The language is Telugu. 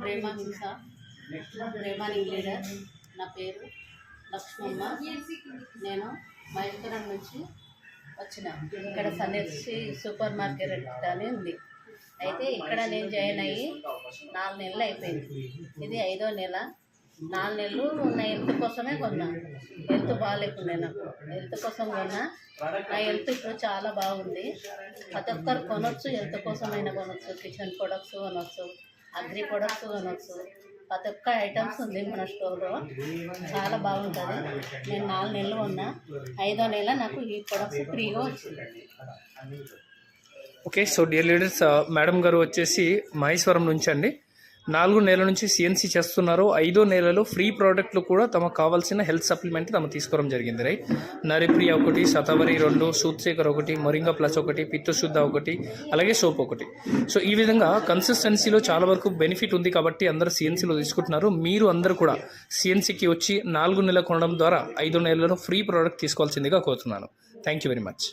ప్రేమాహింస ప్రేమాని లీడర్. నా పేరు లక్ష్మమ్మ. నేను మహేశ్వరం నుంచి వచ్చిన. ఇక్కడ సన్యసి సూపర్ మార్కెట్ అని ఉంది. అయితే ఇక్కడ నేను జాయిన్ అయ్యి 4 నెలలు అయిపోయింది. ఇది 5వ నెల. 4 నెలలు నా హెల్త్ కోసమే కొన్నా. హెల్త్ బాగాలేకుండా నాకు హెల్త్ కోసం కొన్నా. నా హెల్త్ ఇప్పుడు చాలా బాగుంది. ప్రతి ఒక్కరు కొనొచ్చు, హెల్త్ కోసమైనా కొనొచ్చు. కిచెన్ ప్రొడక్ట్స్ కొనొచ్చు, అగ్రి ప్రొడక్ట్స్ కొనొచ్చు. ప్రతి ఒక్క ఐటమ్స్ ఉంది మన స్టోర్లో. చాలా బాగుంటుంది. నేను 4 నెలలు ఉన్నా. 5వ నెల నాకు ఈ ప్రొడక్ట్స్ ఫ్రీగా వచ్చింది. Okay, so dear leaders, madam గారు వచ్చేసి మహేశ్వరం నుంచి అండి 4 నెలల నుంచి సిఎన్సి చేస్తున్నారు. 5వ నెలలో ఫ్రీ ప్రోడక్ట్లు కూడా తమకు కావాల్సిన హెల్త్ సప్లిమెంట్ తమ తీసుకోవడం జరిగింది. రైట్, నరిప్రియ 1, శతవరి 2, సూత్సేకర్ 1, మొరింగా ప్లస్ 1, పిత్తశుద్ధ 1, అలాగే సోప్ 1. సో ఈ విధంగా కన్సిస్టెన్సీలో చాలా వరకు బెనిఫిట్ ఉంది కాబట్టి అందరూ సిఎన్సీలో తీసుకుంటున్నారు. మీరు అందరూ కూడా సిఎన్సీకి వచ్చి 4 నెలలు కొనడం ద్వారా 5వ నెలలో ఫ్రీ ప్రోడక్ట్ తీసుకోవాల్సిందిగా కోరుతున్నాను. Thank you very much.